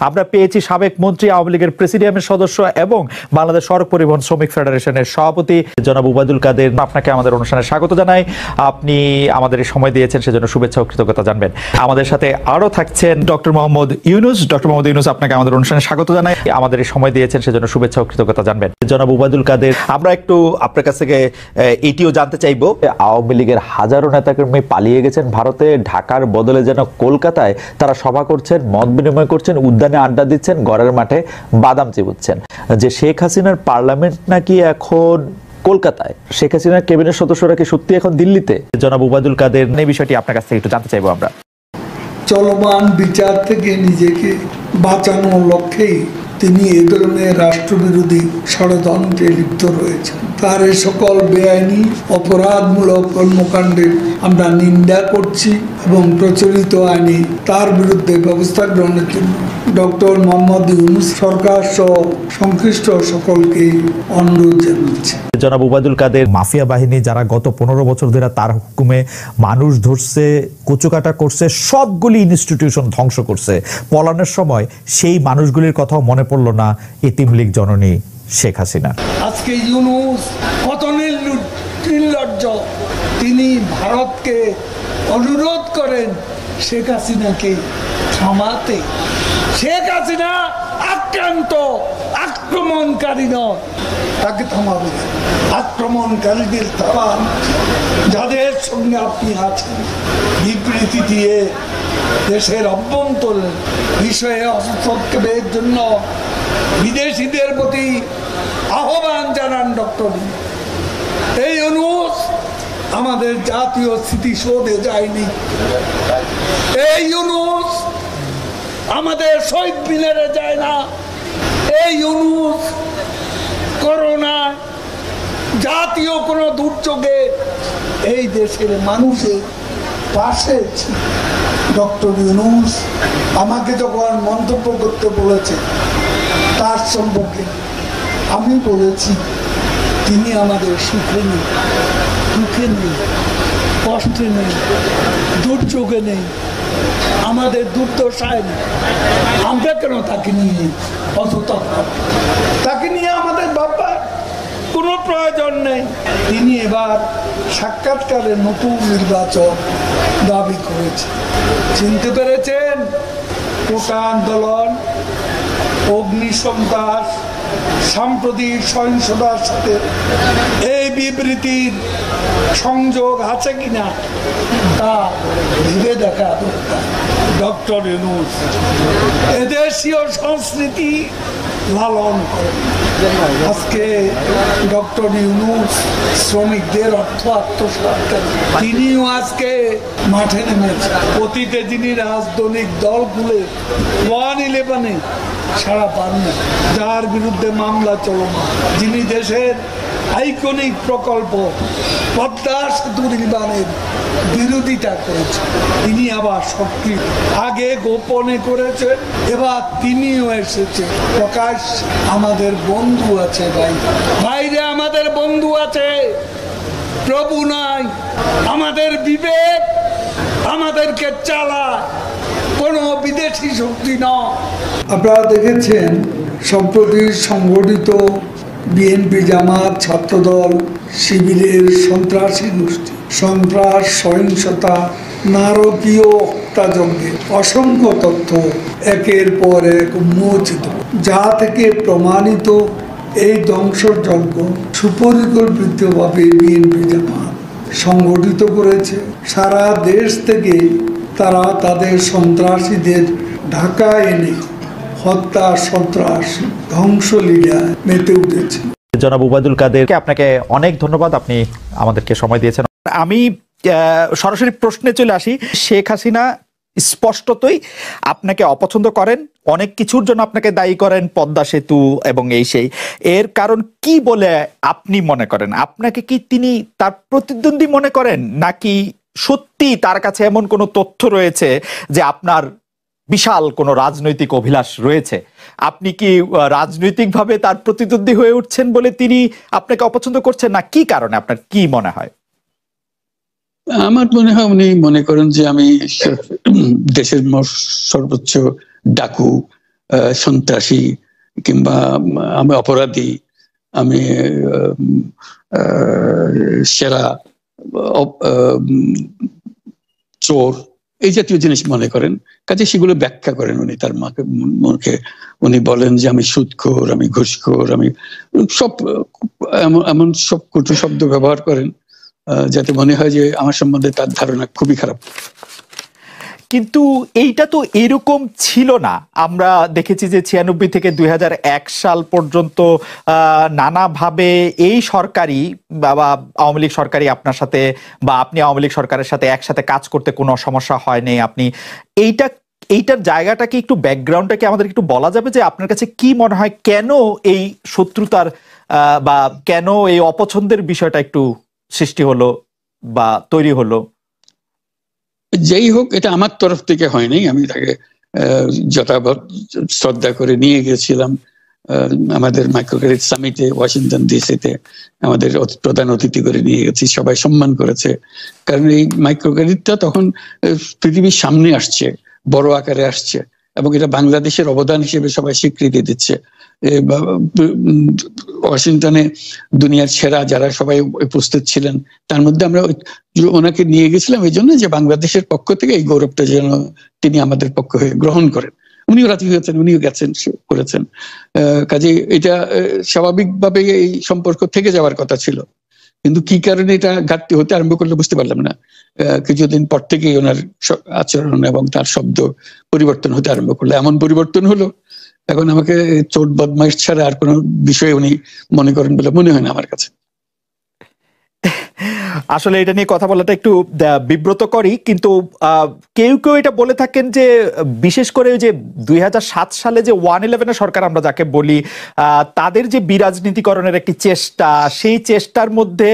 আমরা পেয়েছি সাবেক মন্ত্রী, আওয়ামী লীগের প্রেসিডিয়ামের সদস্য এবং বাংলাদেশ সড়ক পরিবহন শ্রমিক ফেডারেশনের সভাপতি জনাব উবায়দুল কাদের। আপনাকে আমাদের অনুষ্ঠানে স্বাগত জানাই। আপনি আমাদের সময় দিয়েছেন, সেজন্য শুভেচ্ছা ও কৃতজ্ঞতা জানবেন। আমাদের সাথে আরো থাকছেন ডক্টর মোহাম্মদ ইউনুস। ডক্টর মোহাম্মদ ইউনুস, আপনাকে আমাদের অনুষ্ঠানে স্বাগত জানাই। আমাদের সময় দিয়েছেন, সেজন্য শুভেচ্ছা ও কৃতজ্ঞতা জানবেন। জনাব উবায়দুল কাদের, আমরা একটু আপনার কাছ থেকে এটিও জানতে চাইবো, আওয়ামী লীগের হাজারো নেতাকর্মী পালিয়ে গেছেন ভারতে, ঢাকার বদলে যেন কলকাতায় তারা সভা করছেন, মত বিনিময় করছেন, উদ্যানে আড্ডা দিচ্ছেন, ঘরের মাঠে বাদাম চিবুচ্ছেন। যে শেখ হাসিনার পার্লামেন্ট নাকি এখন কলকাতায়, শেখ হাসিনার ক্যাবিনেট সদস্যরা কি সত্যি এখন দিল্লিতে? জনাব উবায়দুল কাদের, এই বিষয়টি আপনার কাছ থেকে একটু জানতে চাইবো আমরা। চলমান বিচার থেকে নিজেকে বাঁচানোর লক্ষ্যেই তিনি এ ধরনের রাষ্ট্রবিরোধী ষড়যন্ত্রে লিপ্ত রয়েছেন। তার এই সকল বেআইনি অপরাধমূলক কর্মকাণ্ডের আমরা নিন্দা করছি এবং প্রচলিত আইনে তার বিরুদ্ধে ব্যবস্থা গ্রহণের জন্য ডক্টর মোহাম্মদ ইউনুস সরকার সহ সংশ্লিষ্ট সকলকে অনুরোধ জানাচ্ছি। জনাব উবায়দুল কাদের, মাফিয়া বাহিনী যারা গত 15 বছর ধরে তার হুকুমে মানুষ ধরছে, কুচুকাটা করছে, সবগুলি ইনস্টিটিউশন ধ্বংস করছে, পলানোর সময় সেই মানুষগুলির কথাও মনে পড়ল না এতিম লীগ জননী শেখ হাসিনা। আজকে ইউনুস কত নির্লজ্জ, তিনি ভারতকে অনুরোধ করেন শেখ হাসিনাকে থামাতে। শেখ হাসিনা আক্রান্ত, আক্রমণকারী নয়, তাকে থামাবে। আক্রমণকারীদের থামান, যাদের সঙ্গে আপনি আছেন, বিবৃতি দিয়ে দেশের অভ্যন্তরীণ বিষয়ে হস্তক্ষেপের জন্য বিদেশিদের প্রতি আহ্বান জানান ডক্টর। এই ইউনুস আমাদের জাতীয় স্মৃতিসৌধে যায়নি, এই ইউনুস আমাদের শহীদ মিনারে যায় না, এই ইউনুস করোনা জাতীয় কোনো দুর্যোগে এই দেশের মানুষের পাশে। ডক্টর ইউনুস আমাকে যখন মন্তব্য করতে বলেছে তার সম্পর্কে, আমি বলেছি তিনি আমাদের সুখে নেই, দুঃখে নেই, কষ্টে নেই, দুর্যোগে নেই, আমাদের দুর্দশায় নেই। আমরা কেন তাকে নিয়ে অত তাকে নিয়ে আমাদের বাবার কোনো প্রয়োজন নেই। তিনি এবার সাক্ষাৎকারে নতুন নির্বাচন দাবি করেছে। চিনতে পেরেছেন, কোটা আন্দোলন, অগ্নিসন্ত্রাস, সাম্প্রতিক সহিংসতার সাথে এই বিবৃতির সংযোগ আছে কিনা তা ভেবে দেখা দরকার। ডক্টর ইউনুস এদেশীয় সংস্কৃতি লালন করেন। আজকে ডক্টর ইউনুস শ্রমিকদের অর্থ আত্মসাৎ করেন, তিনিও আজকে মাঠে নেমেছেন। অতীতে যিনি রাজনৈতিক দলগুলো 111-এ সাড়া পান না, যার বিরুদ্ধে মামলা চলমান, যিনি দেশের আইকনিক প্রকল্প পদ্মা সেতু নির্মাণের বিরোধিতা করেছেন, তিনি আবার সক্রিয়। আগে গোপনে করেছেন, এবার তিনিও এসেছে প্রকাশ। আমাদের বন্ধু আছে বাইরে আমাদের বন্ধু আছে, প্রভু নাই। আমাদের বিবেক আমাদেরকে চালায়, কোনো বিদেশি শক্তি নয়। আপনারা দেখেছেন সম্প্রতি সংগঠিত বিএনপি, জামাত, ছাত্রদল, শিবিরের সন্ত্রাসী গোষ্ঠী সন্ত্রাস, সহিংসতা, নারকীয় হত্যাযজ্ঞের অসংখ্য তথ্য একের পর এক উন্মোচিত, যা থেকে প্রমাণিত এই ধ্বংসযজ্ঞ সুপরিকল্পিতভাবে বিএনপি, জামাত সংগঠিত করেছে। সারা দেশ থেকে তারা তাদের সন্ত্রাসীদের ঢাকায় এনে হত্যা, সন্ত্রাস, ধ্বংসলীলা মেতে উঠেছে। জনাব উবায়দুল কাদেরকে আপনাকে অনেক ধন্যবাদ, আপনি আমাদেরকে সময় দিয়েছেন। আমি সরাসরি প্রশ্নে চলে আসি। শেখ হাসিনা স্পষ্টতই আপনাকে অপছন্দ করেন, অনেক কিছুর জন্য আপনাকে দায়ী করেন, পদ্মা সেতু এবং এই সেই। এর কারণ কি বলে আপনি মনে করেন? আপনাকে কি তিনি তার প্রতিদ্বন্দ্বী মনে করেন, নাকি সত্যি তার কাছে এমন কোনো তথ্য রয়েছে যে আপনার বিশাল কোনো রাজনৈতিক অভিলাষ রয়েছে? আপনি কি রাজনৈতিকভাবে তার প্রতিদ্বন্দ্বী হয়ে উঠছেন বলে তিনি আপনাকে অপছন্দ করছেন, না কি কারণে? আপনার কি মনে হয়? আমার মনে হয় উনি মনে করেন যে আমি দেশের সর্বোচ্চ ডাকু সন্ত্রাসী কিংবা আমি অপরাধী, আমি সেরা চোর, এই জাতীয় জিনিস মনে করেন। কাজে সেগুলো ব্যাখ্যা করেন উনি তার মুখে। উনি বলেন যে আমি সুদখোর, আমি ঘুষখোর, আমি সব এমন সব কটু শব্দ ব্যবহার করেন যাতে মনে হয় যে আমার সম্বন্ধে তার ধারণা খুবই খারাপ। কিন্তু এইটা তো এরকম ছিল না। আমরা দেখেছি যে 96 থেকে 2001 সাল পর্যন্ত নানাভাবে এই সরকারি বা আওয়ামী লীগ সরকারি আপনার সাথে বা আপনি আওয়ামী লীগ সরকারের সাথে একসাথে কাজ করতে কোনো সমস্যা হয়নি। আপনি এইটার জায়গাটাকে একটু ব্যাকগ্রাউন্ডটাকে আমাদের একটু বলা যাবে যে আপনার কাছে কি মনে হয় কেন এই শত্রুতার বা কেন এই অপছন্দের বিষয়টা একটু সৃষ্টি হলো বা তৈরি হলো? যেই হোক, এটা আমার তরফ থেকে হয়নি। আমি তাকে যথাযথ শ্রদ্ধা করে নিয়ে গেছিলাম আমাদের মাইক্রোক্রেডিট সামিটে ওয়াশিংটন ডিসিতে। আমাদের প্রধান অতিথি করে নিয়ে গেছি, সবাই সম্মান করেছে। কারণ এই মাইক্রোক্রেডিটটা তখন পৃথিবীর সামনে আসছে, বড় আকারে আসছে, এবং এটা বাংলাদেশের অবদান হিসেবে সবাই স্বীকৃতি দিচ্ছে। ওয়াশিংটনে দুনিয়ার সেরা যারা সবাই উপস্থিত ছিলেন, তার মধ্যে আমরা ওনাকে নিয়ে গেছিলাম এই জন্য যে বাংলাদেশের পক্ষ থেকে এই গৌরবটা যেন তিনি আমাদের পক্ষ হয়ে গ্রহণ করেন। উনিও রাজি হয়েছেন, উনিও গেছেন, করেছেন। কাজে এটা স্বাভাবিকভাবে এই সম্পর্ক থেকে যাওয়ার কথা ছিল, কিন্তু কি কারণে এটা ঘাটতি হতে আরম্ভ করলো বুঝতে পারলাম না। কিছুদিন পর থেকেই ওনার আচরণ এবং তার শব্দ পরিবর্তন হতে আরম্ভ করলো। এমন পরিবর্তন হলো এখন আমাকে চোট বদমাইশ ছাড়া আর কোনো বিষয়ে উনি মনে করেন বলে মনে হয় না আমার কাছে। আসলে এটা নিয়ে কথা বলাটা একটু বিব্রতকরই, কিন্তু কেউ কেউ এটা বলে থাকেন যে বিশেষ করে যে 2007 সালে যে 111 সরকার আমরা যাকে বলি, তাদের যে বিরাজনীতিকরণের একটি চেষ্টা, সেই চেষ্টার মধ্যে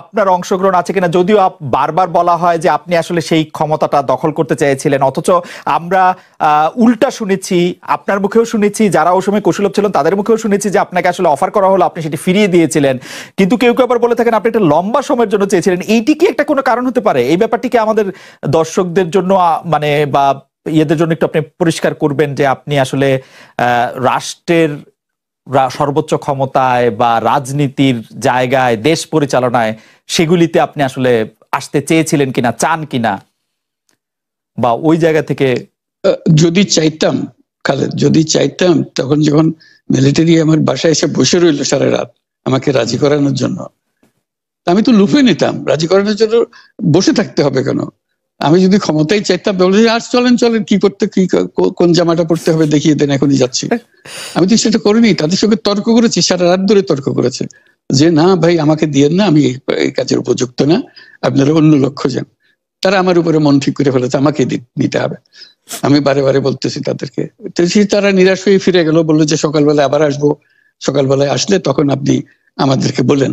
আপনার অংশগ্রহণ আছে কিনা। যদিও বারবার বলা হয় যে আপনি আসলে সেই ক্ষমতাটা দখল করতে চেয়েছিলেন, অথচ আমরা উল্টা শুনেছি, আপনার মুখেও শুনেছি, যারা ওই সময় কুশলভ ছিলেন তাদের মুখেও শুনেছি যে আপনাকে আসলে অফার করা হলো, আপনি সেটি ফিরিয়ে দিয়েছিলেন। কিন্তু কেউ কেউ আবার বলে থাকেন আপনি একটা লম্বা সময়ের জন্য চেয়েছিলেন। এইটি কি একটা কোনো কারণ হতে পারে? এই ব্যাপারটিকে আমাদের দর্শকদের জন্য মানে বা ইয়েদের জন্য একটু আপনি পরিষ্কার করবেন যে আপনি আসলে রাষ্ট্রের সর্বোচ্চ ক্ষমতায় বা রাজনীতির জায়গায়, দেশ পরিচালনায়, সেগুলিতে আপনি আসলে আসতে চেয়েছিলেন কিনা, চান কিনা, বা ওই জায়গা থেকে? যদি চাইতাম খালেদ, যদি চাইতাম, তখন যখন মিলিটারি আমার বাসায় এসে বসে রইল সারা রাত আমাকে রাজি করানোর জন্য, আমি তো লুফে নিতাম। রাজি করানোর জন্য বসে থাকতে হবে কেন? আমি যদি ক্ষমতাই চাইতাম বলে আর চলেন চলেন, কি করতে, কি কোন জামাটা পড়তে হবে দেখিয়ে দেন, এখনই যাচ্ছি। আমি তো সেটা করিনি। তাদের সঙ্গে তর্ক করেছি, সারা রাত ধরে তর্ক করেছে যে না ভাই আমাকে দিয়েন না, আমি এই কাজের উপযুক্ত না, আপনারা অন্য লক্ষ্য যান। তারা আমার উপরে মন ঠিক করে ফেলেছে আমাকে নিতে হবে। আমি বারে বারে বলতেছি তাদেরকে, তারা নিরাশ হয়ে ফিরে গেল, বললো যে সকালবেলায় আবার আসবো, সকালবেলায় আসলে তখন আপনি আমাদেরকে বলেন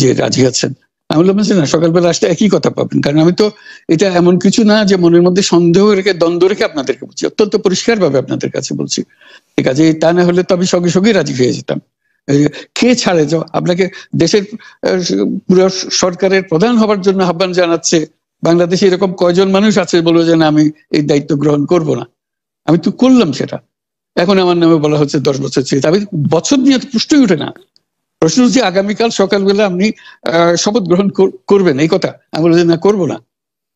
যে রাজি আছেন। আমি বললাম না, সকালবেলা আসলে একই কথা পাবেন, কারণ আমি তো এটা এমন কিছু না যে মনের মধ্যে সন্দেহ রেখে, দ্বন্দ্ব রেখে আপনাদেরকে বলছি, অত্যন্ত পরিষ্কার ভাবে আপনাদের কাছে বলছি। ঠিক আছে, তা না হলে তো আমি সঙ্গে সঙ্গেই রাজি হয়ে যেতাম। কে ছাড়ে যাও আপনাকে? দেশের পুরো সরকারের প্রধান হবার জন্য আহ্বান জানাচ্ছে বাংলাদেশে এরকম কয়জন মানুষ আছে বলবো যে না আমি এই দায়িত্ব গ্রহণ করব না? আমি তো করলাম সেটা। এখন আমার নামে বলা হচ্ছে 10 বছর চেয়ে। আমি বছর নিয়ে প্রশ্নই উঠে না। প্রশ্ন হচ্ছে আগামীকাল সকালবেলা আপনি শপথ গ্রহণ করবেন, এই কথা। আমি বলছি না, করবো না।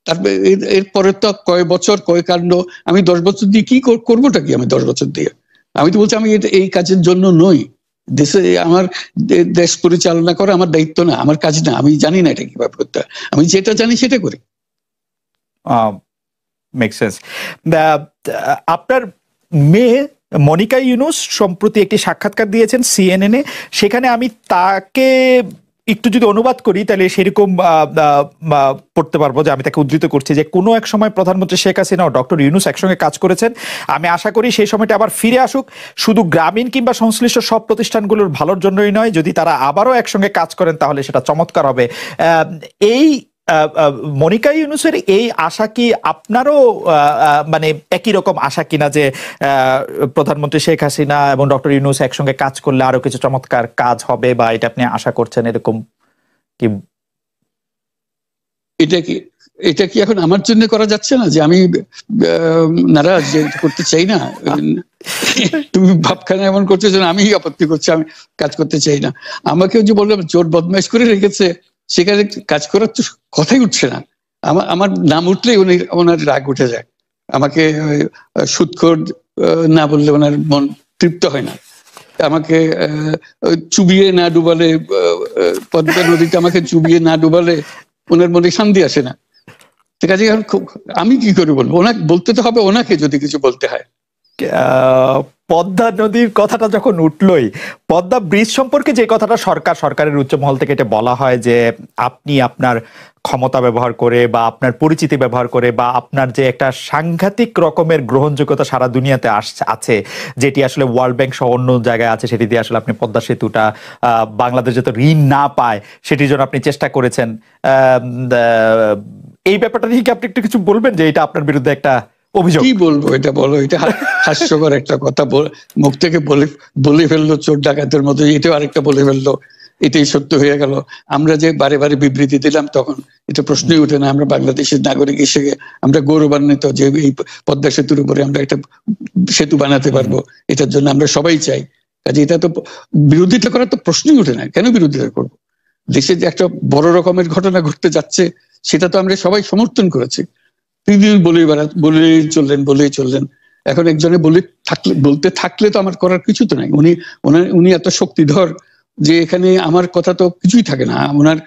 তারপরে এরপরে তো কয় বছর, কয় কাণ্ড। আমি 10 বছর দিয়ে কি করবোটা কি? আমি 10 বছর দিয়ে, আমি তো বলছি আমি এই কাজের জন্য নই। দেশে আমার দেশ পরিচালনা করা আমার দায়িত্ব না, আমার কাজ না। আমি জানি না এটা কিভাবে করতে হয়, আমি যেটা জানি সেটা করি। Make sense. আপনার মেয়ে মনিকা ইউনুস সম্প্রতি একটি সাক্ষাৎকার দিয়েছেন CNN এ। সেখানে আমি তাকে একটু যদি অনুবাদ করি তাহলে সেরকম পড়তে পারবো, যে আমি তাকে উদ্ধৃত করছি যে কোনো এক সময় প্রধানমন্ত্রী শেখ হাসিনা ও ডক্টর ইউনুস একসঙ্গে কাজ করেছেন। আমি আশা করি সেই সময়টা আবার ফিরে আসুক, শুধু গ্রামীণ কিংবা সংশ্লিষ্ট সব প্রতিষ্ঠানগুলোর ভালোর জন্যই নয়। যদি তারা আবারও একসঙ্গে কাজ করেন তাহলে সেটা চমৎকার হবে। এই মনিকা ইউনুসের এই আশা কি আপনারও মানে একই রকম আশা কিনা, যে প্রধানমন্ত্রী শেখ হাসিনা এবং ডক্টর ইউনুস একসঙ্গে কাজ করলে আরো কিছু চমৎকার কাজ হবে, বা এটা আপনি আশা করছেন, এরকম কি? এটা কি এখন আমার জন্য করা যাচ্ছে না যে আমি নারাজ, যে করতে চাই না? তুমি ভাবখানা এমন করছো যেন আমি আপত্তি করছি, আমি কাজ করতে চাই না। আমাকেও যে বললাম চোর বদমাইশ করে রেখেছে, সেখানে কাজ করার তো কথাই উঠছে না। আমার নাম উঠলেই ওনার রাগ উঠে যায়। আমাকে সুদখোর না বললে ওনার মন তৃপ্ত হয় না। আমাকে চুবিয়ে না ডুবালে, পদ্মা নদীতে আমাকে চুবিয়ে না ডুবালে ওনার মনে শান্তি আসে না। ঠিক আছে, আমি কি করে বলবো? ওনাকে বলতে তো হবে, ওনাকে যদি কিছু বলতে হয়। পদ্মা নদীর কথাটা যখন উঠলই, পদ্মা ব্রিজ সম্পর্কে যে কথাটা সরকারের উচ্চ মহল থেকে এটা বলা হয় যে আপনি আপনার ক্ষমতা ব্যবহার করে বা আপনার পরিচিতি ব্যবহার করে বা আপনার যে একটা সাংঘাতিক রকমের গ্রহণযোগ্যতা সারা দুনিয়াতে আছে, যেটি আসলে ওয়ার্ল্ড ব্যাংক সহ অন্য জায়গায় আছে, সেটি দিয়ে আসলে আপনি পদ্মা সেতুটা বাংলাদেশ যাতে ঋণ না পায় সেটির জন্য আপনি চেষ্টা করেছেন। এই ব্যাপারটা নিয়ে কি আপনি একটু কিছু বলবেন, যে এটা আপনার বিরুদ্ধে একটা অভিযোগ? কি বলবো, এটা বলো, এটা হাস্যকর একটা কথা মুখ থেকে বলে ফেললো চোর ডাকাতের মতো, এটাও আরেকটা বলে ফেললো, এটাই সত্য হয়ে গেল। আমরা যে বারে বারে বিবৃতি দিলাম তখন এটা প্রশ্নই উঠে না। আমরা বাংলাদেশের নাগরিক হিসেবে আমরা গৌরবান্বিত যে এই পদ্মা সেতুর উপরে আমরা একটা সেতু বানাতে পারবো, এটার জন্য আমরা সবাই চাই। কাজে এটা তো বিরোধিতা করার তো প্রশ্নই উঠে না। কেন বিরোধিতা করবো? দেশে যে একটা বড় রকমের ঘটনা ঘটতে যাচ্ছে সেটা তো আমরা সবাই সমর্থন করেছি। তিনি বলেই চললেন। এখন একজনে বলতে থাকলে তো আমার করার কিছু তো নাই। উনি এত শক্তিধর যে এখানে আমার কথা তো কিছুই থাকে না। ওনার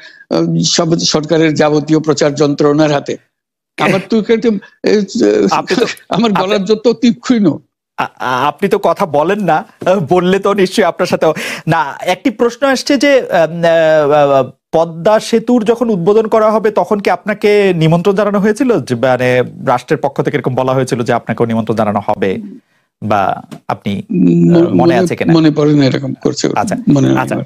সব সরকারের যাবতীয় প্রচার যন্ত্র ওনার হাতে। আমার তো আমার গলার যত তীক্ষ্ণ। আপনি তো কথা বলেন না, বললে তো নিশ্চয়ই আপনার সাথে না। একটি প্রশ্ন আসছে যে পদ্মা সেতুর যখন উদ্বোধন করা হবে তখন কি আপনাকে নিমন্ত্রণ জানানো হয়েছিল? মানে রাষ্ট্রের পক্ষ থেকে এরকম বলা হয়েছিল যে আপনাকেও নিমন্ত্রণ জানানো হবে, বা আপনি মনে আছে কিনা? মনে পড়ে না এরকম করছে। আচ্ছা, মনে আচ্ছা।